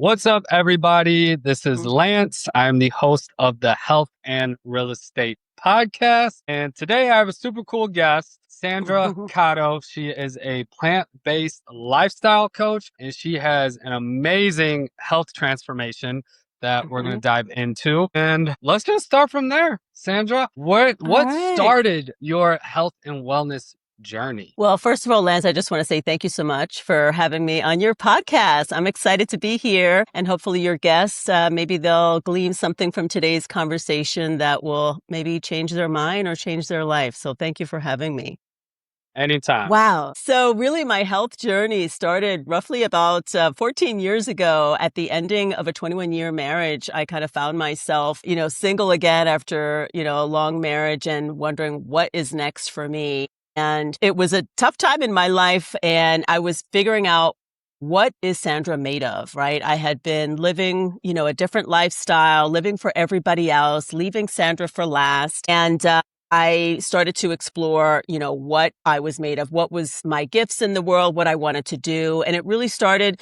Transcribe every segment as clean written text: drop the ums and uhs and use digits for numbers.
What's up, everybody? This is Lance. I'm the host of the Health and Real Estate Podcast. And today I have a super cool guest, Sandra Cotto. She is a plant-based lifestyle coach, and she has an amazing health transformation that we're going to dive into. And let's just start from there. Sandra, what All right. started your health and wellness journey? Well, first of all, Lance, I just want to say thank you so much for having me on your podcast. I'm excited to be here, and hopefully your guests, maybe they'll glean something from today's conversation that will maybe change their mind or change their life. So thank you for having me. Anytime. Wow. So really my health journey started roughly about 14 years ago at the ending of a 21-year marriage. I kind of found myself, single again after, a long marriage and wondering what is next for me. And it was a tough time in my life, and I was figuring out what is Sandra made of, right? I had been living, a different lifestyle, living for everybody else, leaving Sandra for last. And I started to explore, what I was made of, what was my gifts in the world, what I wanted to do. And it really started,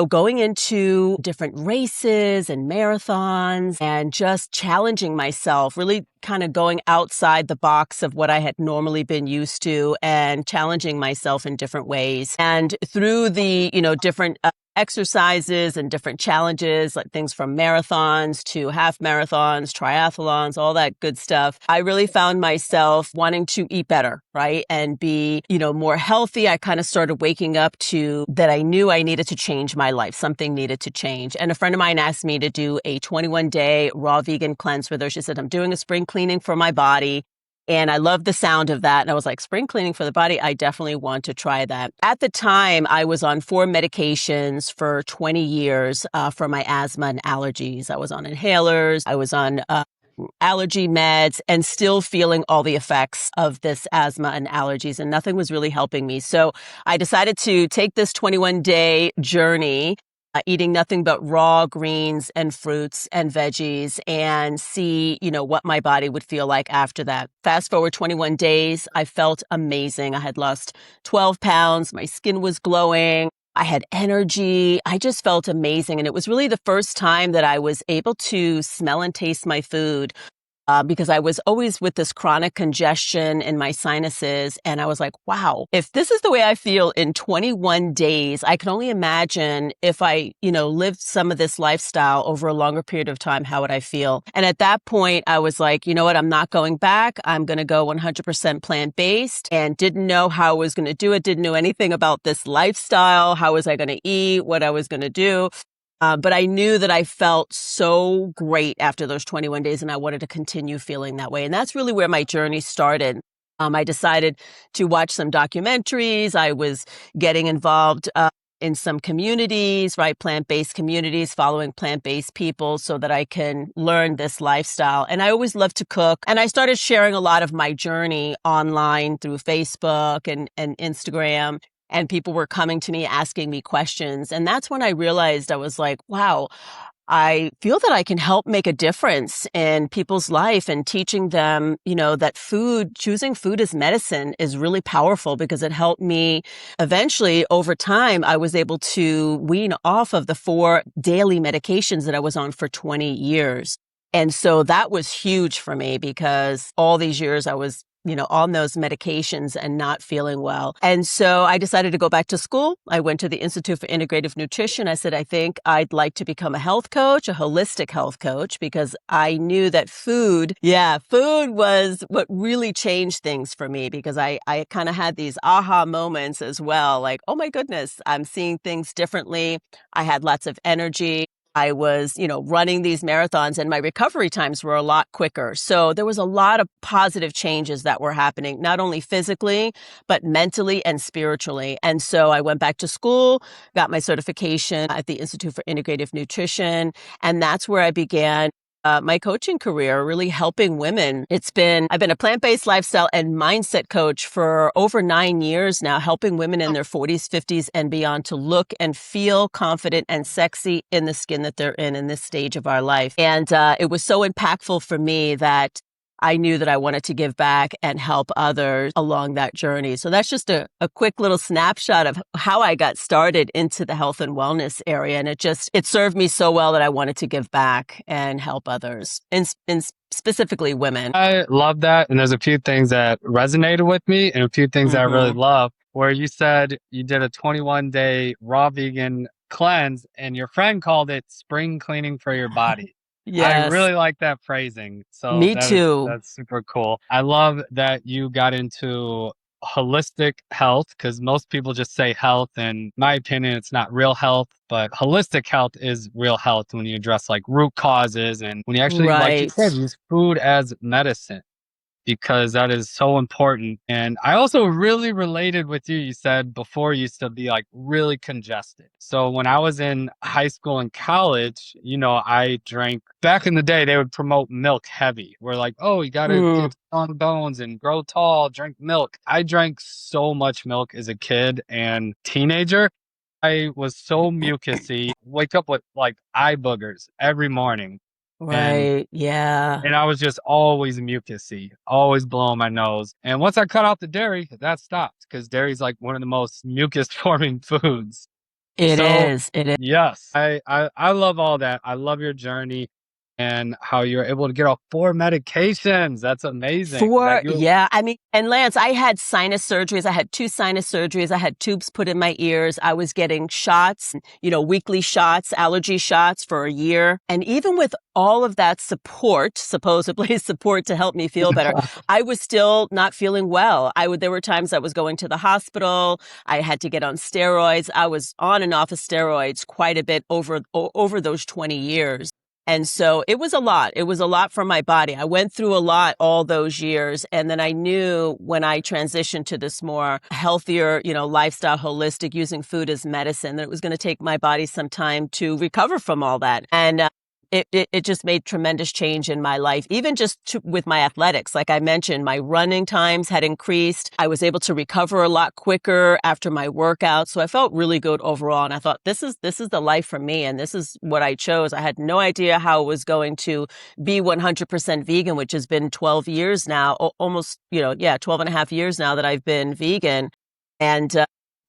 going into different races and marathons and just challenging myself, really kind of going outside the box of what I had normally been used to and challenging myself in different ways. And through the, different exercises and different challenges, like things from marathons to half marathons, triathlons, all that good stuff, I really found myself wanting to eat better, right? And be, more healthy. I kind of started waking up to that I knew I needed to change my life. Something needed to change. And a friend of mine asked me to do a 21-day raw vegan cleanse with her. She said, I'm doing a spring cleaning for my body. And I love the sound of that. And I was like, spring cleaning for the body, I definitely want to try that. At the time, I was on 4 medications for 20 years for my asthma and allergies. I was on inhalers. I was on allergy meds and still feeling all the effects of this asthma and allergies, and nothing was really helping me. So I decided to take this 21-day journey eating nothing but raw greens and fruits and veggies and see, what my body would feel like after that. Fast forward 21 days, I felt amazing. I had lost 12 pounds. My skin was glowing. I had energy. I just felt amazing. And it was really the first time that I was able to smell and taste my food. Because I was always with this chronic congestion in my sinuses. And I was like, wow, if this is the way I feel in 21 days, I can only imagine if I, lived some of this lifestyle over a longer period of time, how would I feel? And at that point, I was like, you know what? I'm not going back. I'm going to go 100% plant-based, and didn't know how I was going to do it. Didn't know anything about this lifestyle. How was I going to eat? What I was going to do? But I knew that I felt so great after those 21 days, and I wanted to continue feeling that way. And that's really where my journey started. I decided to watch some documentaries. I was getting involved in some communities, right? Plant-based communities, following plant-based people so that I can learn this lifestyle. And I always loved to cook. And I started sharing a lot of my journey online through Facebook and Instagram. And people were coming to me, asking me questions. And that's when I realized, I was like, wow, I feel that I can help make a difference in people's life, and teaching them, that choosing food as medicine is really powerful, because it helped me eventually over time. I was able to wean off of the 4 daily medications that I was on for 20 years. And so that was huge for me, because all these years I was on those medications and not feeling well. And so I decided to go back to school. I went to the Institute for Integrative Nutrition. I said, I think I'd like to become a health coach, a holistic health coach, because I knew that food was what really changed things for me, because I kind of had these aha moments as well. Like, oh my goodness, I'm seeing things differently. I had lots of energy. I was, running these marathons, and my recovery times were a lot quicker. So there was a lot of positive changes that were happening, not only physically, but mentally and spiritually. And so I went back to school, got my certification at the Institute for Integrative Nutrition. And that's where I began my coaching career, really helping women. I've been a plant-based lifestyle and mindset coach for over 9 years now, helping women in their 40s, 50s, and beyond to look and feel confident and sexy in the skin that they're in this stage of our life. And it was so impactful for me that I knew that I wanted to give back and help others along that journey. So that's just a quick little snapshot of how I got started into the health and wellness area. And it served me so well that I wanted to give back and help others, and specifically women. I love that. And there's a few things that resonated with me and a few things that I really love, where you said you did a 21-day raw vegan cleanse and your friend called it spring cleaning for your body. I Yes, really like that phrasing. So me too. that's super cool. I love that you got into holistic health because most people just say health. And in my opinion, it's not real health, but holistic health is real health when you address like root causes and when you actually, like you said, Right. use food as medicine because that is so important. And I also really related with you. You said before you used to be like really congested. So when I was in high school and college, I drank back in the day, they would promote milk heavy. We're like, oh, you got to Mm, get strong bones and grow tall, drink milk. I drank so much milk as a kid and teenager. I was so mucusy, wake up with like eye boogers every morning. And right. Yeah. and I was just always mucusy, always blowing my nose. And once I cut out the dairy, that stopped because dairy is like one of the most mucus forming foods. It So is. It is. yes, I love all that. I love your journey and how you're able to get off 4 medications. That's amazing. That you Yeah. I mean, and Lance, I had sinus surgeries. I had 2 sinus surgeries. I had tubes put in my ears. I was getting shots, weekly shots, allergy shots for a year. And even with all of that support, supposedly support to help me feel better, I was still not feeling well. There were times I was going to the hospital. I had to get on steroids. I was on and off of steroids quite a bit over those 20 years. And so it was a lot. It was a lot for my body. I went through a lot all those years. And then I knew when I transitioned to this more healthier, lifestyle, holistic, using food as medicine, that it was going to take my body some time to recover from all that. And it just made tremendous change in my life, even with my athletics. Like I mentioned, my running times had increased. I was able to recover a lot quicker after my workout. So I felt really good overall. And I thought, this is the life for me. And this is what I chose. I had no idea how it was going to be 100% vegan, which has been 12 years now, almost, 12 and a half years now that I've been vegan. And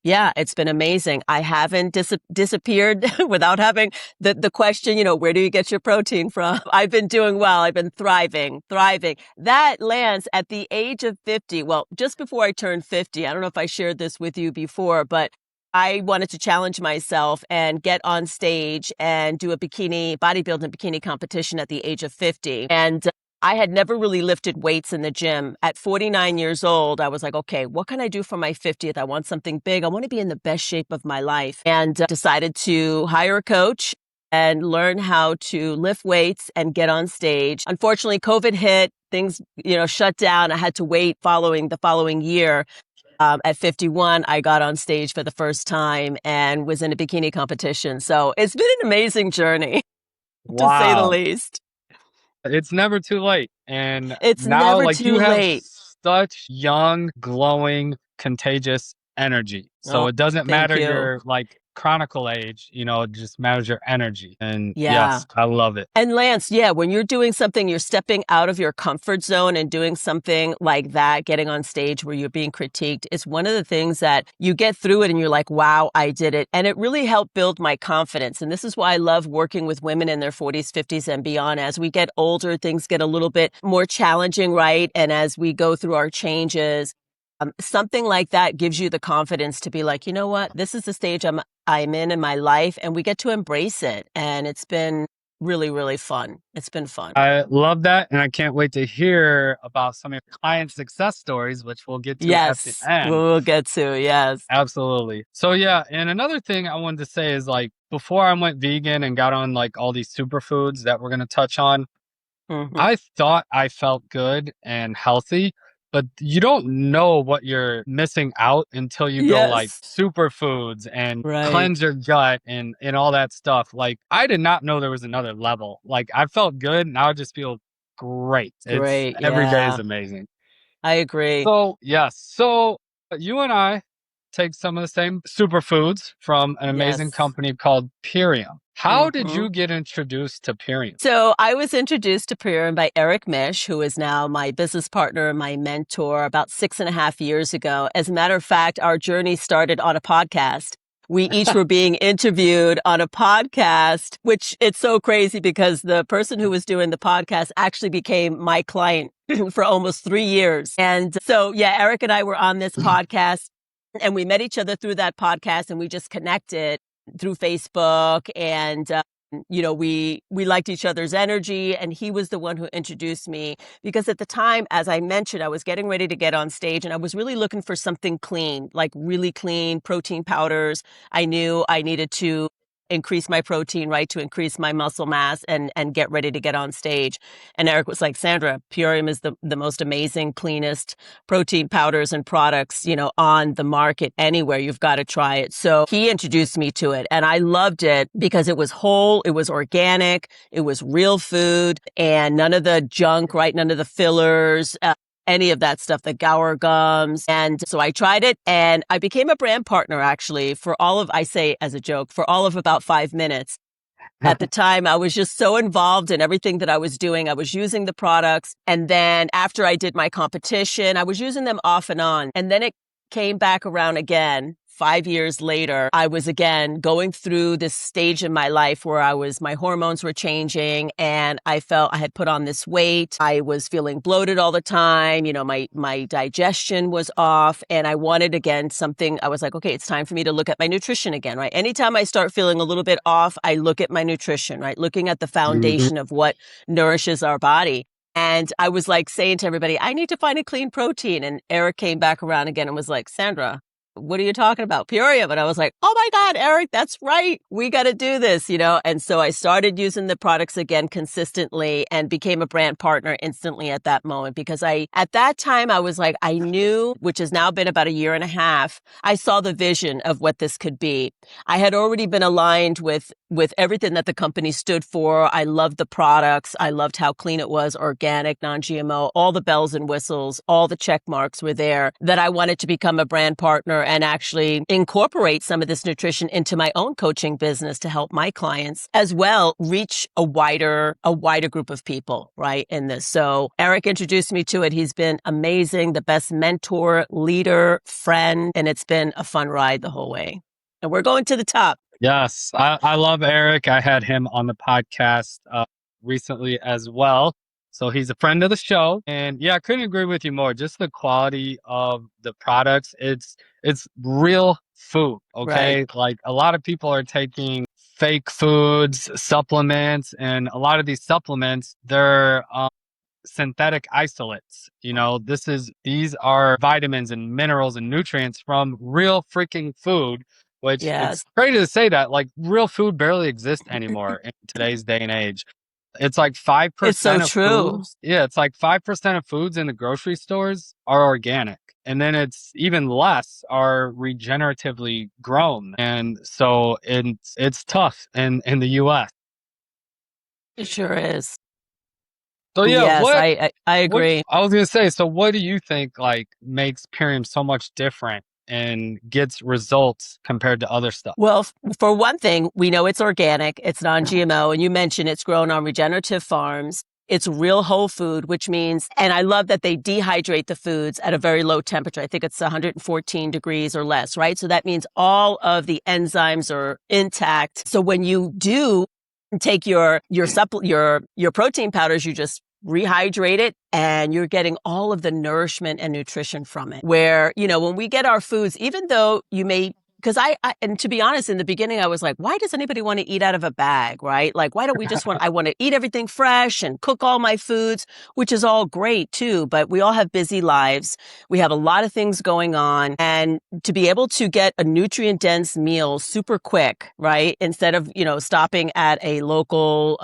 yeah, it's been amazing. I haven't disappeared without having the question, where do you get your protein from? I've been doing well. I've been thriving. That lands at the age of 50. Well, just before I turned 50, I don't know if I shared this with you before, but I wanted to challenge myself and get on stage and do a bodybuilding bikini competition at the age of 50. And I had never really lifted weights in the gym. At 49 years old, I was like, okay, what can I do for my 50th? I want something big. I want to be in the best shape of my life. And decided to hire a coach and learn how to lift weights and get on stage. Unfortunately, COVID hit, things, shut down. I had to wait the following year. At 51, I got on stage for the first time and was in a bikini competition. So it's been an amazing journey, to say the wow. least. It's never too late. And It's now, never like, too you have late. such young, glowing, contagious energy. So Oh, it doesn't thank matter you. your like chronicle age, it just matters your energy. And Yeah. yes, I love it. And Lance, yeah, when you're doing something, you're stepping out of your comfort zone and doing something like that, getting on stage where you're being critiqued, it's one of the things that you get through it and you're like, wow, I did it. And it really helped build my confidence. And this is why I love working with women in their 40s, 50s, and beyond. As we get older, things get a little bit more challenging, right? And as we go through our changes, something like that gives you the confidence to be like, you know what, this is the stage I'm in my life, and we get to embrace it. And it's been really, really fun. It's been fun. I love that. And I can't wait to hear about some of your client success stories, which we'll get to at the Yes, end. we'll get to. Yes. Absolutely. So yeah, and another thing I wanted to say is like before I went vegan and got on like all these superfoods that we're going to touch on, Hmm. I thought I felt good and healthy, but you don't know what you're missing out until you go like Yes. superfoods and Right. cleanse your gut and all that stuff. Like I did not know there was another level. Like I felt good, now I just feel great. It's Great. every day is Yeah, amazing. I agree. So, yes. So, you and I take some of the same superfoods from an amazing Yes. company called Purium. How did you get introduced to Purium? So I was introduced to Purium by Eric Mish, who is now my business partner and my mentor, about 6.5 years ago. As a matter of fact, our journey started on a podcast. We each were being interviewed on a podcast, which it's so crazy because the person who was doing the podcast actually became my client for almost 3 years. And so, yeah, Eric and I were on this podcast and we met each other through that podcast and we just connected through Facebook and, we liked each other's energy, and he was the one who introduced me because at the time, as I mentioned, I was getting ready to get on stage and I was really looking for something clean, like really clean protein powders. I knew I needed to increase my protein, right, to increase my muscle mass and get ready to get on stage. And Eric was like, Sandra, Purium is the most amazing, cleanest protein powders and products, on the market anywhere. You've got to try it. So he introduced me to it and I loved it because it was whole, it was organic, it was real food and none of the junk, right? None of the fillers. Any of that stuff, the Gower gums. And so I tried it and I became a brand partner actually I say as a joke, for all of about 5 minutes. At the time, I was just so involved in everything that I was doing. I was using the products. And then after I did my competition, I was using them off and on. And then it came back around again. 5 years later, I was again going through this stage in my life where my hormones were changing and I felt I had put on this weight. I was feeling bloated all the time. My digestion was off and I wanted again something. I was like, okay, it's time for me to look at my nutrition again, right? Anytime I start feeling a little bit off, I look at my nutrition, right? Looking at the foundation of what nourishes our body. And I was like saying to everybody, I need to find a clean protein. And Eric came back around again and was like, Sandra, what are you talking about? Purium. And I was like, oh my God, Eric, that's right. We got to do this, And so I started using the products again consistently and became a brand partner instantly at that moment because at that time, I was like, I knew, which has now been about 1.5 years, I saw the vision of what this could be. I had already been aligned with everything that the company stood for. I loved the products. I loved how clean it was, organic, non-GMO, all the bells and whistles, all the check marks were there that I wanted to become a brand partner and actually incorporate some of this nutrition into my own coaching business to help my clients as well reach a wider group of people, right, in this. So Eric introduced me to it. He's been amazing, the best mentor, leader, friend, and it's been a fun ride the whole way. And we're going to the top. Yes, I love Eric. I had him on the podcast recently as well. So he's a friend of the show. And yeah, I couldn't agree with you more. Just the quality of the products. It's real food. Okay. Right. Like a lot of people are taking fake foods, supplements, and a lot of these supplements, they're synthetic isolates. These are vitamins and minerals and nutrients from real freaking food, which Yes. it's crazy to say that like real food barely exists anymore in today's day and age. It's like 5% It's so of true. foods. Yeah, it's like 5% of foods in the grocery stores are organic. And then it's even less are regeneratively grown. And so it's tough in the US. It sure is. So yeah, Yes, I what agree. I was gonna say, so what do you think like makes Purium so much different and gets results compared to other stuff? Well, for one thing, we know it's organic, it's non-GMO, and you mentioned it's grown on regenerative farms. It's real whole food, which means, and I love that they dehydrate the foods at a very low temperature. I think it's 114 degrees or less, right? So that means all of the enzymes are intact. So when you do take your protein powders, you just rehydrate it and you're getting all of the nourishment and nutrition from it. Where, when we get our foods, even though you may, because and to be honest, in the beginning, I was like, why does anybody want to eat out of a bag, right? Like, why don't we I want to eat everything fresh and cook all my foods, which is all great too, but we all have busy lives. We have a lot of things going on, and to be able to get a nutrient dense meal super quick, right? Instead of, stopping at a local,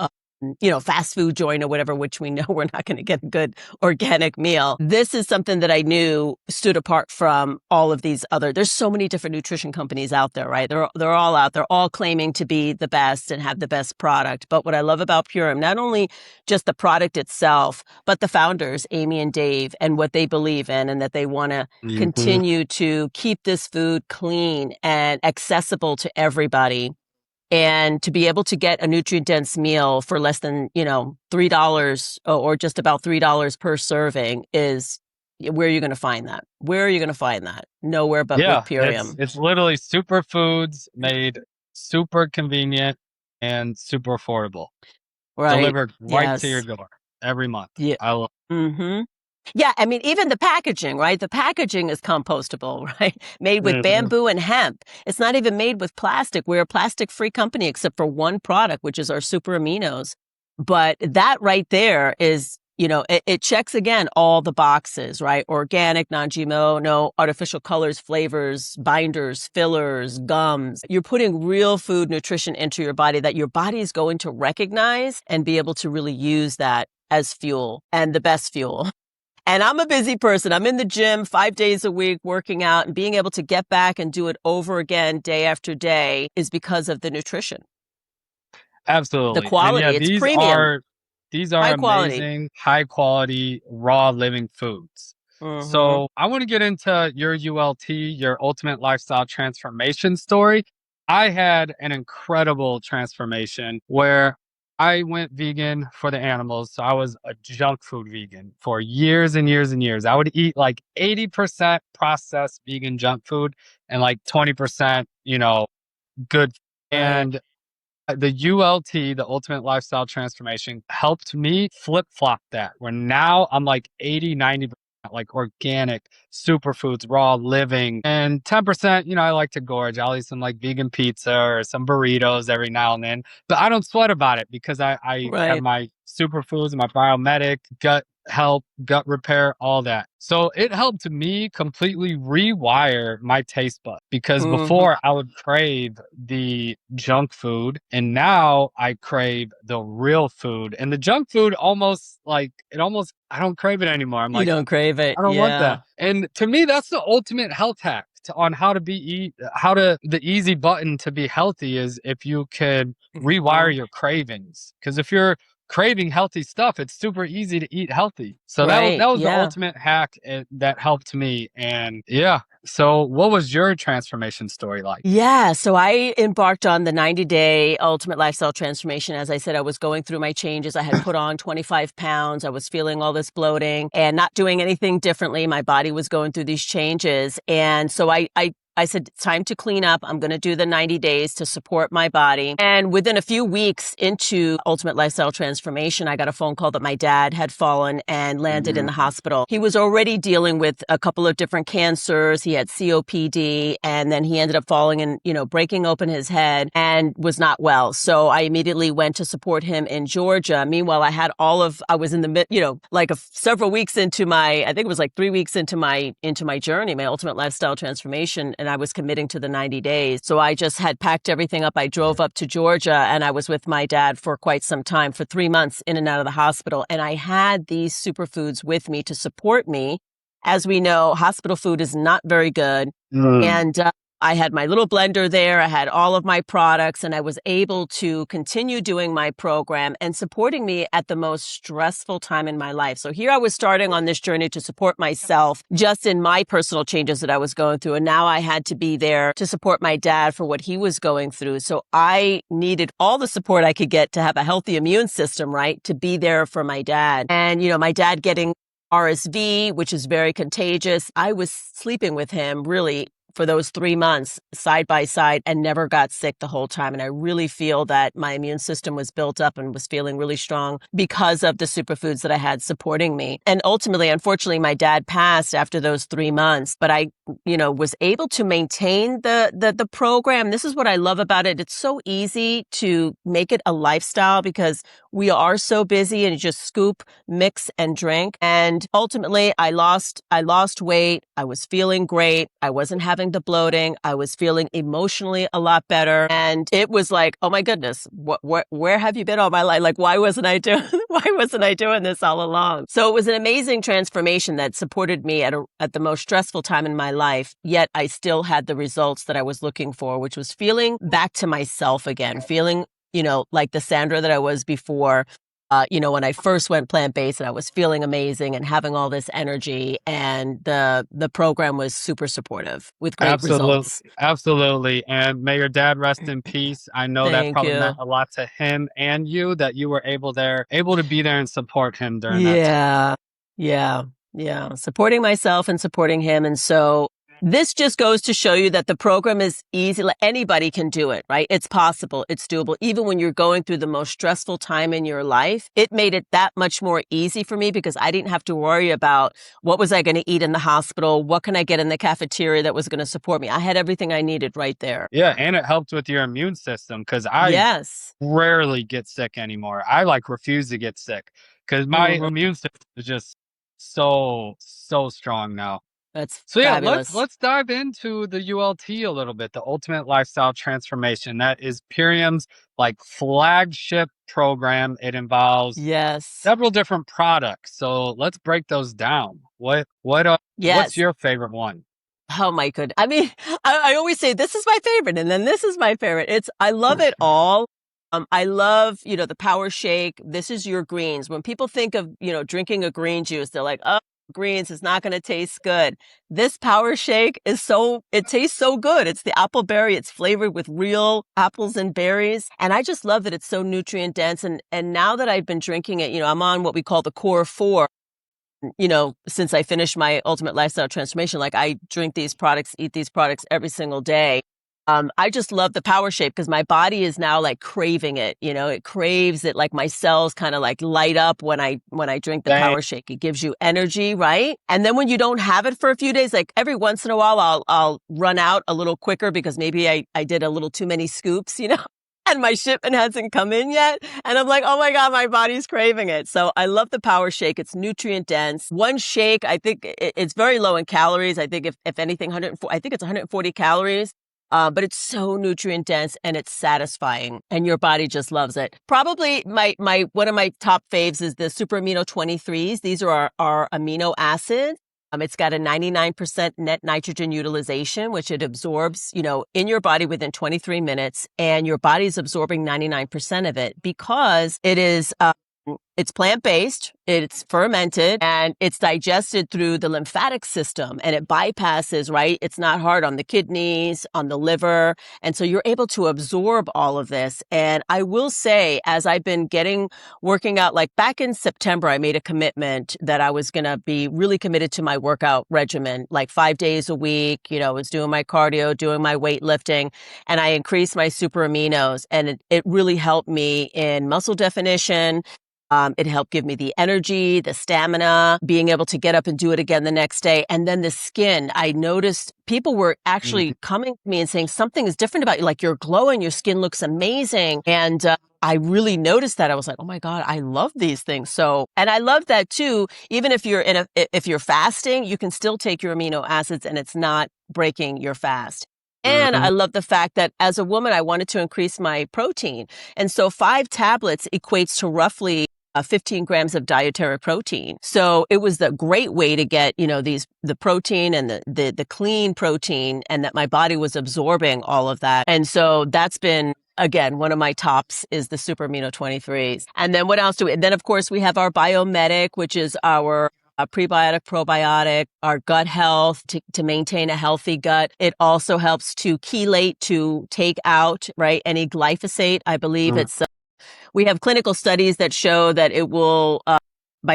fast food joint or whatever, which we know we're not going to get a good organic meal. This is something that I knew stood apart from all of these there's so many different nutrition companies out there, right? They're all out. They're all claiming to be the best and have the best product. But what I love about Purium, not only just the product itself, but the founders, Amy and Dave, and what they believe in, and that they want to continue to keep this food clean and accessible to everybody. And to be able to get a nutrient-dense meal for less than, $3 or just about $3 per serving is where are you going to find that? Where are you going to find that? Nowhere but with Yeah, it's Purium. it's literally superfoods made super convenient and super affordable, Right. delivered right to your Yes. door every month. Yeah. I love Mm-hmm. Yeah, I mean, even the packaging, right? The packaging is compostable, right? Made with Mhm. bamboo and hemp. It's not even made with plastic. We're a plastic-free company except for one product, which is our super aminos. But that right there is, it checks again all the boxes, right? Organic, non-GMO, no artificial colors, flavors, binders, fillers, gums. You're putting real food nutrition into your body that your body is going to recognize and be able to really use that as fuel and the best fuel. And I'm a busy person. I'm in the gym 5 days a week working out, and being able to get back and do it over again day after day is because of the nutrition. The Absolutely. And yeah, quality, it's these premium, are these are high quality. amazing, high quality, raw living foods. Hmm. So I want to get into your ULT, your ultimate lifestyle transformation story. I had an incredible transformation where I went vegan for the animals. So I was a junk food vegan for years and years and years. I would eat like 80% processed vegan junk food and like 20%, good. Right. And the ULT, the Ultimate Lifestyle Transformation, helped me flip flop that. Where now I'm like 80, 90% like organic, superfoods, raw living, and 10%, I like to gorge. I'll eat some like vegan pizza or some burritos every now and then, but I don't sweat about it because I have Right. my superfoods, my biomedic, gut help, gut repair, all that. So it helped me completely rewire my taste bud because Hmm. before I would crave the junk food and now I crave the real food. And the junk food I don't crave it anymore. I'm You like, don't crave it. I don't want Yeah. that. And to me, that's the ultimate health hack on the easy button to be healthy is if you can rewire Mhm. your cravings. Because if you're craving healthy stuff, it's super easy to eat healthy. So Right. that was the Yeah. ultimate hack that helped me. And yeah. So what was your transformation story like? Yeah, so I embarked on the 90-day ultimate lifestyle transformation. As I said, I was going through my changes. I had put on 25 pounds. I was feeling all this bloating and not doing anything differently. My body was going through these changes. And so I said, it's time to clean up. I'm going to do the 90 days to support my body. And within a few weeks into ultimate lifestyle transformation, I got a phone call that my dad had fallen and landed in the hospital. He was already dealing with a couple of different cancers. He had COPD, and then he ended up falling and, breaking open his head and was not well. So I immediately went to support him in Georgia. Meanwhile, I was in the mid, several weeks into I think it was like 3 weeks into my journey, my ultimate lifestyle transformation. And I was committing to the 90 days. So I just had packed everything up. I drove up to Georgia and I was with my dad for quite some time, for 3 months in and out of the hospital. And I had these superfoods with me to support me. As we know, hospital food is not very good. Mm. And I had my little blender there. I had all of my products, and I was able to continue doing my program and supporting me at the most stressful time in my life. So here I was starting on this journey to support myself just in my personal changes that I was going through. And now I had to be there to support my dad for what he was going through. So I needed all the support I could get to have a healthy immune system, right? To be there for my dad. And, my dad getting RSV, which is very contagious. I was sleeping with him really for those 3 months side by side and never got sick the whole time. And I really feel that my immune system was built up and was feeling really strong because of the superfoods that I had supporting me. And ultimately, unfortunately, my dad passed after those 3 months, but I, was able to maintain the program. This is what I love about it. It's so easy to make it a lifestyle because we are so busy and you just scoop, mix and drink. And ultimately I lost weight. I was feeling great. I wasn't having the bloating. I was feeling emotionally a lot better. And it was like, oh my goodness, where have you been all my life? Like, why wasn't I doing this all along? So it was an amazing transformation that supported me at the most stressful time in my life. Yet I still had the results that I was looking for, which was feeling back to myself again, feeling like the Sandra that I was before, When I first went plant-based and I was feeling amazing and having all this energy, and the program was super supportive with great Absolutely, results. absolutely. And may your dad rest in peace. I know that Thank probably meant you. a lot to him and you that you were able to be there and support him during that time. Yeah. Yeah. Yeah. Supporting myself and supporting him. And so this just goes to show you that the program is easy. Like anybody can do it, right? It's possible. It's doable. Even when you're going through the most stressful time in your life, it made it that much more easy for me because I didn't have to worry about what was I going to eat in the hospital? What can I get in the cafeteria that was going to support me? I had everything I needed right there. Yeah, and it helped with your immune system because I Yes. rarely get sick anymore. I like refuse to get sick because my Hmm. immune system is just so strong now. That's So yeah, fabulous. let's dive into the ULT a little bit, the Ultimate Lifestyle Transformation. That is Purium's like flagship program. It involves Yes. several different products. So let's break those down. What's Yes. your favorite one? Oh my good. I mean, I always say this is my favorite and then this is my favorite. I love it all. I love, the power shake. This is your greens. When people think of, drinking a green juice, they're like, oh, greens is not going to taste good. This power shake it tastes so good. It's the apple berry. It's flavored with real apples and berries. And I just love that it's so nutrient dense. And now that I've been drinking it, I'm on what we call the core four. Since I finished my ultimate lifestyle transformation, like I drink these products, eat these products every single day. I just love the power shape because my body is now like craving it. It craves it. Like my cells kind of like light up when I drink the Same. power shake. It gives you energy, right? And then when you don't have it for a few days, like every once in a while, I'll run out a little quicker because maybe I did a little too many scoops, and my shipment hasn't come in yet. And I'm like, oh my God, my body's craving it. So I love the power shake. It's nutrient dense. One shake, I think it's very low in calories. I think if anything, I think it's 140 calories. But it's so nutrient dense and it's satisfying and your body just loves it. Probably one of my top faves is the Super Amino 23s. These are our amino acids. It's got a 99% net nitrogen utilization, which it absorbs, in your body within 23 minutes. And your body's absorbing 99% of it because it's plant-based, it's fermented, and it's digested through the lymphatic system, and it bypasses, right? It's not hard on the kidneys, on the liver, and so you're able to absorb all of this. And I will say, as I've been working out, like back in September, I made a commitment that I was going to be really committed to my workout regimen, like 5 days a week, I was doing my cardio, doing my weightlifting, and I increased my super aminos, and it really helped me in muscle definition. It helped give me the energy, the stamina, being able to get up and do it again the next day. And then the skin, I noticed people were actually coming to me and saying something is different about you. Like you're glowing, your skin looks amazing. And I really noticed that. I was like, oh my God, I love these things. So, and I love that too. Even if if you're fasting, you can still take your amino acids and it's not breaking your fast. And Mm-hmm. I love the fact that as a woman, I wanted to increase my protein. And so 5 tablets equates to roughly 15 grams of dietary protein. So it was the great way to get, the protein and the clean protein, and that my body was absorbing all of that. And so that's been, again, one of my tops is the Super Amino 23s. And then what else then of course we have our Biomedic, which is our prebiotic, probiotic, our gut health to maintain a healthy gut. It also helps to chelate, to take out, right, any glyphosate. I believe we have clinical studies that show that it will, I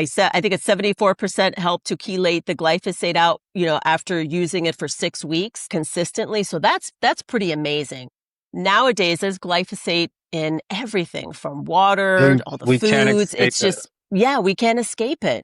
think it's 74% help to chelate the glyphosate out, after using it for 6 weeks consistently. So that's pretty amazing. Nowadays, there's glyphosate in everything from water to all the We can't foods. escape It's it. just, yeah, we can't escape it.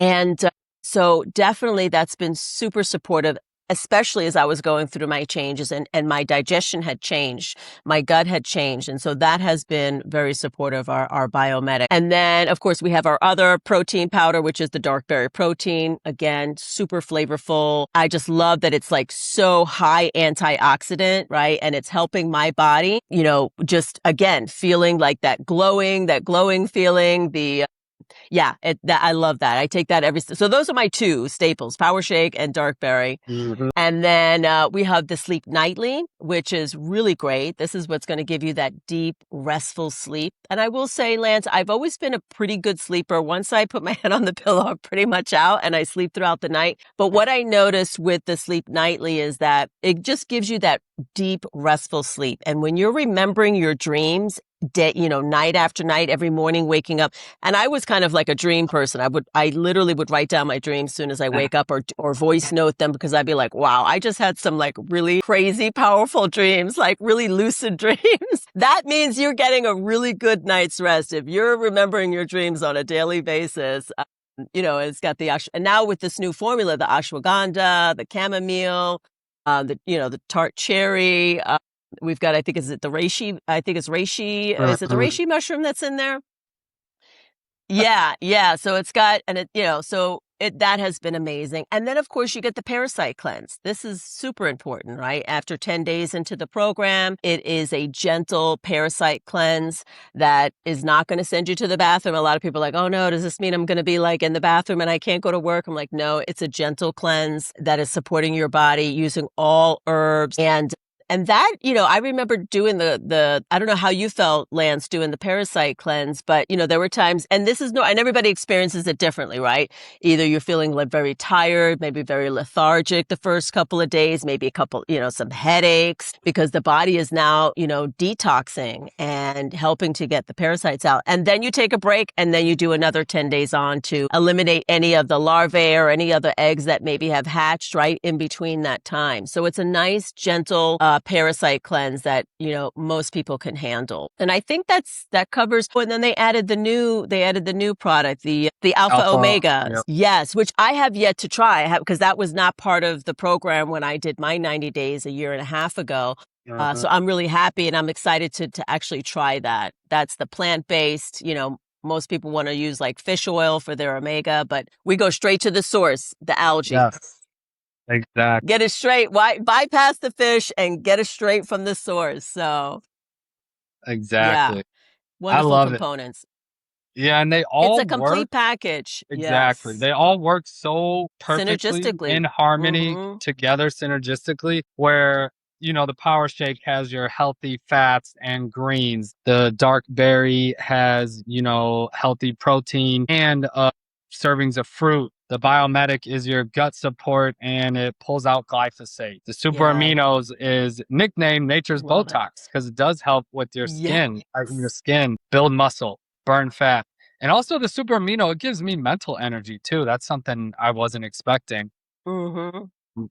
And so definitely that's been super supportive, especially as I was going through my changes and my digestion had changed, my gut had changed. And so that has been very supportive, our Biomedic. And then, of course, we have our other protein powder, which is the dark berry protein. Again, super flavorful. I just love that it's like so high antioxidant, right? And it's helping my body, just again, feeling like that glowing feeling, Yeah, I love that. I take that so those are my two staples, Power Shake and Dark Berry. Hmm. And then we have the Sleep Nightly, which is really great. This is what's going to give you that deep, restful sleep. And I will say, Lance, I've always been a pretty good sleeper. Once I put my head on the pillow, I'm pretty much out and I sleep throughout the night. But what I noticed with the Sleep Nightly is that it just gives you that deep, restful sleep. And when you're remembering your dreams, night after night, every morning waking up. And I was kind of like a dream person. I literally would write down my dreams as soon as I wake up or voice note them because I'd be like, wow, I just had some like really crazy, powerful dreams, like really lucid dreams. That means you're getting a really good night's rest. If you're remembering your dreams on a daily basis, it's got and now with this new formula, the ashwagandha, the chamomile, the tart cherry, we've got, I think, is it the reishi? I think it's reishi. Is it the reishi mushroom that's in there? Yeah, yeah. So it's got, that has been amazing. And then, of course, you get the parasite cleanse. This is super important, right? After 10 days into the program, it is a gentle parasite cleanse that is not going to send you to the bathroom. A lot of people are like, oh no, does this mean I'm going to be like in the bathroom and I can't go to work? I'm like, no, it's a gentle cleanse that is supporting your body using all herbs. And that, I remember doing I don't know how you felt, Lance, doing the parasite cleanse, but, there were times, and and everybody experiences it differently, right? Either you're feeling like very tired, maybe very lethargic the first couple of days, maybe some headaches, because the body is now, detoxing and helping to get the parasites out. And then you take a break and then you do another 10 days on to eliminate any of the larvae or any other eggs that maybe have hatched right in between that time. So it's a nice, gentle, parasite cleanse that, most people can handle. And I think that covers, and then they added the new product, the Alpha Omega. Yep. Yes, which I have yet to try because that was not part of the program when I did my 90 days a year and a half ago. So I'm really happy and I'm excited to actually try that. That's the plant-based, most people want to use like fish oil for their omega, but we go straight to the source, the algae. Yes. Exactly. Get it straight. Why bypass the fish and get it straight from the source? So, Exactly. yeah, I wonderful love it. components. Yeah, and they all It's a work. complete package. Exactly. Yes. They all work so perfectly Synergistically. in harmony together synergistically where, the Power Shake has your healthy fats and greens. The Dark Berry has, healthy protein and servings of fruit. The Biomedic is your gut support and it pulls out glyphosate. The Super Aminos is nicknamed Nature's Botox because it does help with your skin, build muscle, burn fat. And also the Super Amino, it gives me mental energy too. That's something I wasn't expecting. Mm-hmm.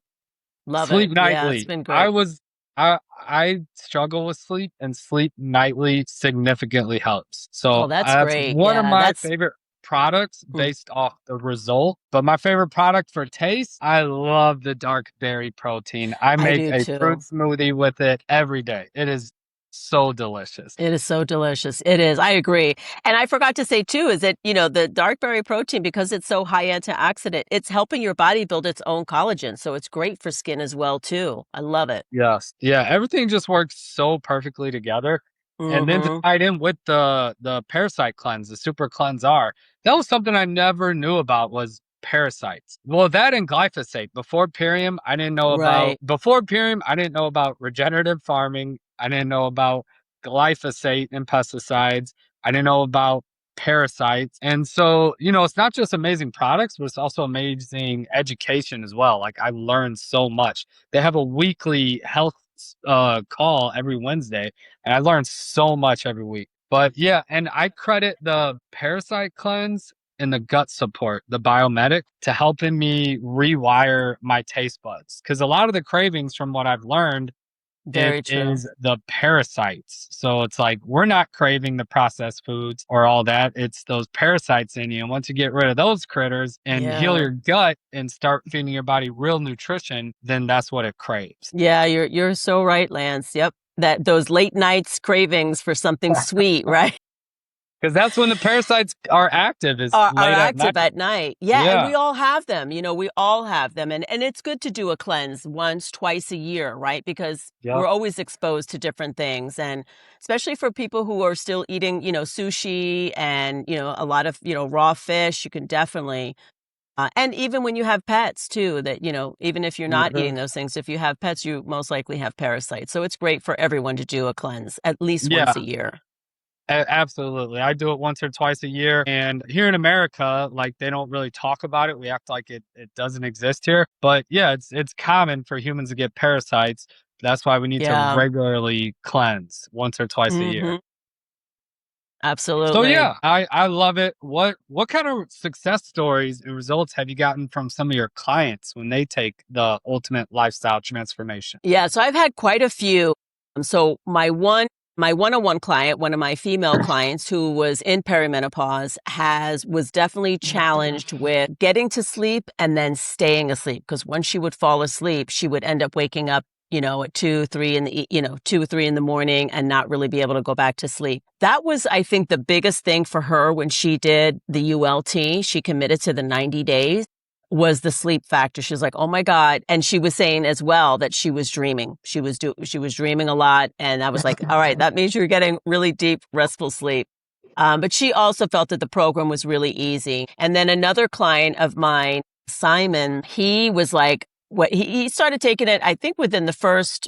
Love Sleep it. Nightly. Yeah, it's been great. I struggle with sleep and Sleep Nightly significantly helps. So that's that's great. one of my favorite products based off the result. But my favorite product for taste, I love the Dark Berry protein. I make a fruit smoothie with it every day. It is so delicious. It is so delicious. It is. I agree. And I forgot to say too, is that, the dark berry protein, because it's so high antioxidant, it's helping your body build its own collagen. So it's great for skin as well too. I love it. Yes. Yeah. Everything just works so perfectly together. And then to tie it in with the parasite cleanse, the super cleanse R, that was something I never knew about was parasites. Well, that and glyphosate. Before Purium, I didn't know about regenerative farming. I didn't know about glyphosate and pesticides. I didn't know about parasites. And so, it's not just amazing products, but it's also amazing education as well. Like I learned so much. They have a weekly health call every Wednesday, and I learned so much every week. But yeah, and I credit the parasite cleanse and the gut support, the Biomedic, to helping me rewire my taste buds. Because a lot of the cravings, from what I've learned, is the parasites. So it's like we're not craving the processed foods or all that. It's those parasites in you. And once you get rid of those critters and heal your gut and start feeding your body real nutrition, then that's what it craves. Yeah, you're so right, Lance. Yep. Those late nights cravings for something sweet, right? Because that's when the parasites are active, is Are late at night. active at night. Yeah, and Yeah. we all have them. We all have them. And it's good to do a cleanse once, twice a year, right? Because Yep. we're always exposed to different things. And especially for people who are still eating, sushi and, a lot of, raw fish, you can definitely and even when you have pets too, that, even if you're not Mhm. eating those things, if you have pets, you most likely have parasites. So it's great for everyone to do a cleanse at least once Yeah. a year. Absolutely. I do it once or twice a year. And here in America, like they don't really talk about it. We act like it doesn't exist here. But yeah, it's common for humans to get parasites. That's why we need to Yeah. regularly cleanse once or twice a year. Hmm. So Absolutely. yeah, I love it. What kind of success stories and results have you gotten from some of your clients when they take the ultimate lifestyle transformation? Yeah, so I've had quite a few. So my one-on-one client, one of my female clients who was in perimenopause was definitely challenged with getting to sleep and then staying asleep, because once she would fall asleep, she would end up waking up, at 2 or 3 in the morning and not really be able to go back to sleep. That was, I think, the biggest thing for her when she did the ULT. She committed to the 90 days. Was the sleep factor. She was like, "Oh my God." And she was saying as well that she was dreaming. She was dreaming a lot. And I was like, all right, that means you're getting really deep, restful sleep. But she also felt that the program was really easy. And then another client of mine, Simon, he was like, he started taking it, I think within the first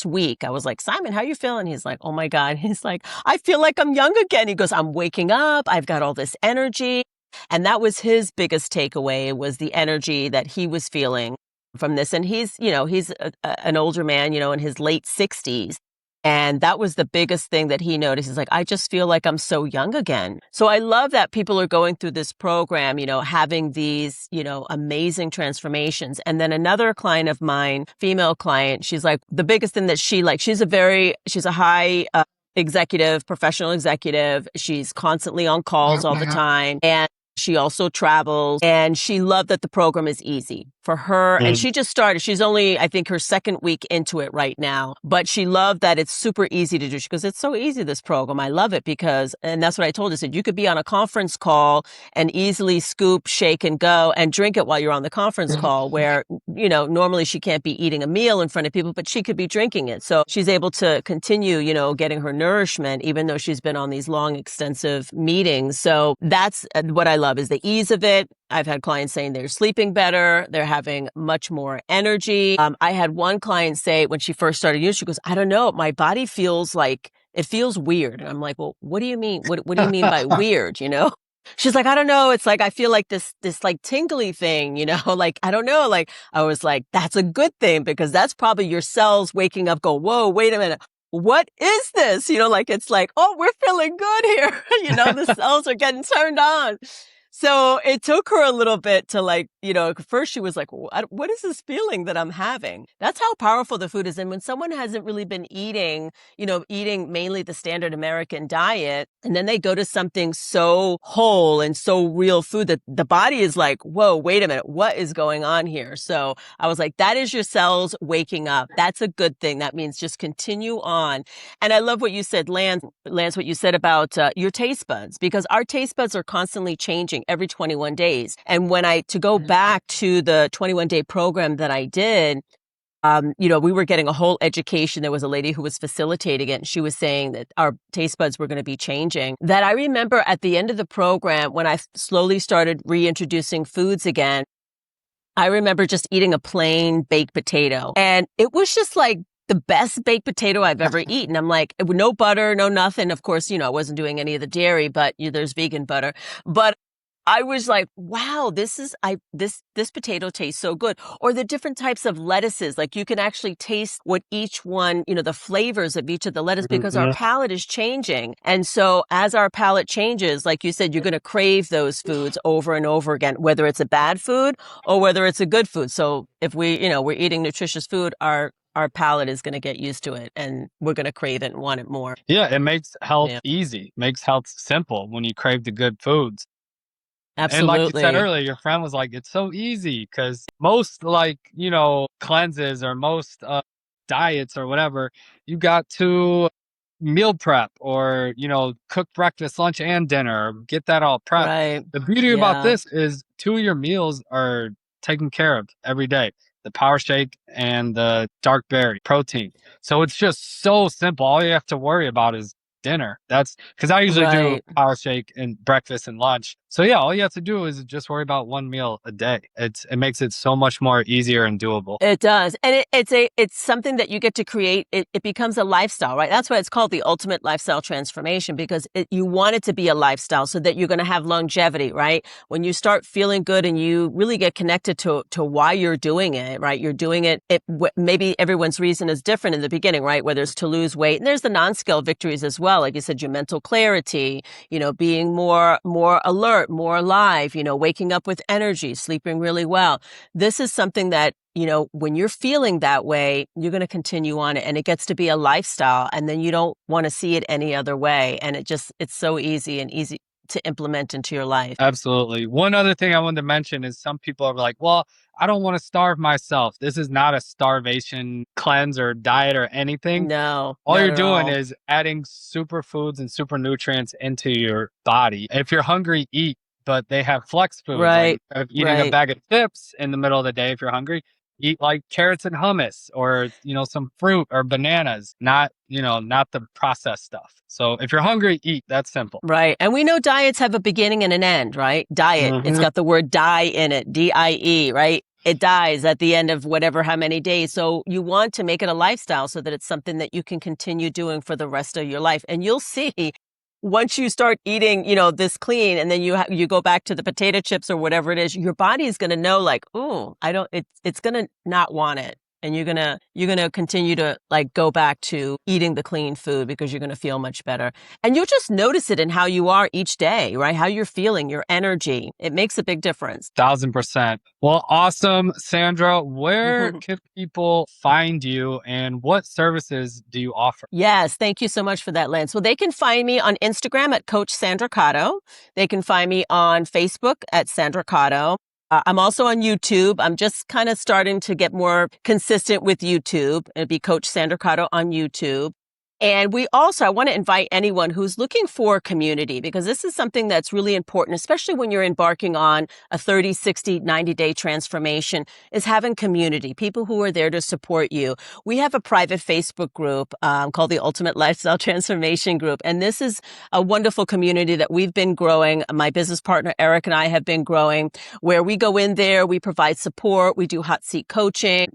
week. I was like, "Simon, how you feeling?" He's like, "Oh my God." He's like, "I feel like I'm young again." He goes, "I'm waking up. I've got all this energy." And that was his biggest takeaway, was the energy that he was feeling from this. And he's an older man, in his late 60s. And that was the biggest thing that he noticed. He's like, "I just feel like I'm so young again." So I love that people are going through this program, having these, amazing transformations. And then another client of mine, female client, she's like, the biggest thing that she's a high executive, professional executive. She's constantly on calls all the time. And she also travels, and she loved that the program is easy for her. And Mm. she just started. She's only, I think, her second week into it right now, but she loved that it's super easy to do. She goes, "It's so easy, this program. I love it because," and that's what I told her, I said, "You could be on a conference call and easily scoop, shake and go and drink it while you're on the conference call, where, normally she can't be eating a meal in front of people, but she could be drinking it." So she's able to continue, getting her nourishment, even though she's been on these long, extensive meetings. So that's what I love, is the ease of it. I've had clients saying they're sleeping better. They're having much more energy. I had one client say when she first started using, she goes, "I don't know, my body feels like it feels weird." And I'm like, "Well, what do you mean? What do you mean by weird? She's like, "I don't know. It's like, I feel like this like tingly thing, like, I don't know." Like, I was like, "That's a good thing, because that's probably your cells waking up, go, whoa, wait a minute. What is this?" Like, it's like, "Oh, we're feeling good here." The cells are getting turned on. So it took her a little bit to, like, at first she was like, "What is this feeling that I'm having?" That's how powerful the food is. And when someone hasn't really been eating mainly the standard American diet, and then they go to something so whole and so real food, that the body is like, "Whoa, wait a minute, what is going on here?" So I was like, that is your cells waking up. That's a good thing. That means just continue on. And I love what you said, Lance, what you said about your taste buds, because our taste buds are constantly changing every 21 days. And to go back to the 21-day program that I did, we were getting a whole education. There was a lady who was facilitating it, and she was saying that our taste buds were going to be changing. That I remember at the end of the program, when I slowly started reintroducing foods again, I remember just eating a plain baked potato, and it was just like the best baked potato I've ever eaten. I'm like, no butter, no nothing. Of course, I wasn't doing any of the dairy, but there's vegan butter. But I was like, wow, this potato tastes so good. Or the different types of lettuces, like you can actually taste what each one, the flavors of each of the lettuce, because our Mhm. palate is changing. And so as our palate changes, like you said, you're going to crave those foods over and over again, whether it's a bad food or whether it's a good food. So if we're eating nutritious food, our palate is going to get used to it, and we're going to crave it and want it more. Yeah, it makes health Yeah, easy, makes health simple when you crave the good foods. And like you said absolutely. earlier, your friend was like, "It's so easy," because most, like, cleanses or most diets or whatever, you got to meal prep or, cook breakfast, lunch, and dinner, get that all prepped. Right. The beauty about Yeah. this is two of your meals are taken care of every day. The power shake and the dark berry protein. So it's just so simple. All you have to worry about is dinner. That's because I usually do Right. power shake and breakfast and lunch. So yeah, all you have to do is just worry about one meal a day. It makes it so much more easier and doable. It does. And it's something that you get to create. It becomes a lifestyle, right? That's why it's called the ultimate lifestyle transformation, because you want it to be a lifestyle so that you're going to have longevity, right? When you start feeling good and you really get connected to why you're doing it, right? You're doing it, maybe everyone's reason is different in the beginning, right? Whether it's to lose weight, and there's the non-scale victories as well. Like you said, your mental clarity, being more alert, more alive, waking up with energy, sleeping really well. This is something that, when you're feeling that way, you're going to continue on it, and it gets to be a lifestyle, and then you don't want to see it any other way. And it's so easy to implement into your life. Absolutely. One other thing I wanted to mention is some people are like, well, I don't want to starve myself. This is not a starvation cleanse or diet or anything. No, All not you're at doing all. is adding superfoods and super nutrients into your body. If you're hungry, eat, but they have flex foods. Like Right. instead of eating a Right. bag of chips in the middle of the day, if you're hungry, eat like carrots and hummus or, some fruit or bananas, not the processed stuff. So if you're hungry, eat. That's simple. Right. And we know diets have a beginning and an end, right? Diet. It's Hmm. got the word die in it, DIE, right? It dies at the end of whatever, how many days. So you want to make it a lifestyle so that it's something that you can continue doing for the rest of your life. And you'll see once you start eating, this clean, and then you go back to the potato chips or whatever it is, your body is going to know, like, oh, it's going to not want it. And you're going to continue to like go back to eating the clean food because you're going to feel much better. And you'll just notice it in how you are each day, right? How you're feeling, your energy. It makes a big difference. 1000%. Well, awesome. Sandra, where can people find you and what services do you offer? Yes, thank you so much for that, Lance. Well, they can find me on Instagram at Coach Sandra Cotto. They can find me on Facebook at Sandra Cotto. I'm also on YouTube. I'm just kind of starting to get more consistent with YouTube. It'd be Coach Sandra Cotto on YouTube. And I want to invite anyone who's looking for community, because this is something that's really important, especially when you're embarking on a 30, 60, 90-day transformation, is having community, people who are there to support you. We have a private Facebook group called the Ultimate Lifestyle Transformation Group. And this is a wonderful community that we've been growing. My business partner, Eric, and I have been growing, where we go in there, we provide support, we do hot seat coaching,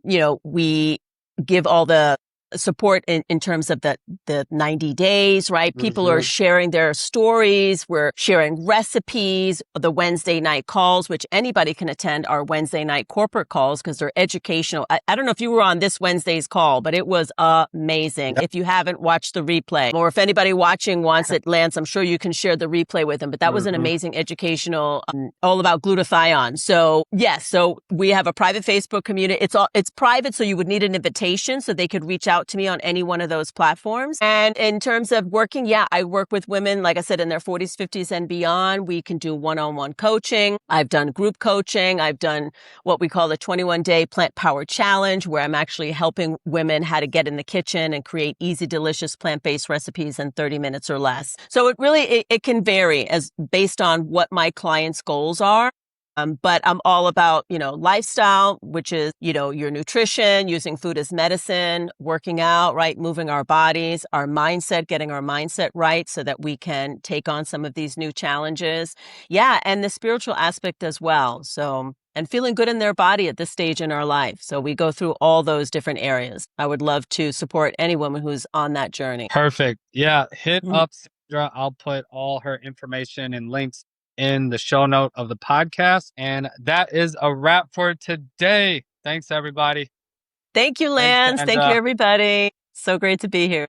we give all the support in terms of the 90 days, right? People are sharing their stories. We're sharing recipes, the Wednesday night calls, which anybody can attend our Wednesday night corporate calls because they're educational. I don't know if you were on this Wednesday's call, but it was amazing. If you haven't watched the replay, or if anybody watching wants it, Lance, I'm sure you can share the replay with them, but that was an amazing educational, all about glutathione. So yes, so we have a private Facebook community. It's private, so you would need an invitation so they could reach out to me on any one of those platforms. And in terms of working, I work with women, like I said, in their 40s, 50s, and beyond. We can do one-on-one coaching. I've done group coaching. I've done what we call the 21-day plant power challenge, where I'm actually helping women how to get in the kitchen and create easy, delicious plant-based recipes in 30 minutes or less. So it can vary as based on what my clients' goals are. But I'm all about, lifestyle, which is, your nutrition, using food as medicine, working out, right? Moving our bodies, our mindset, getting our mindset right so that we can take on some of these new challenges. Yeah. And the spiritual aspect as well. So, and feeling good in their body at this stage in our life. So we go through all those different areas. I would love to support any woman who's on that journey. Perfect. Yeah. Hit up Sandra. I'll put all her information and links in the show note of the podcast. And that is a wrap for today. Thanks, everybody. Thank you, Thanks, Lance. Thank you, Sandra. everybody. So great to be here.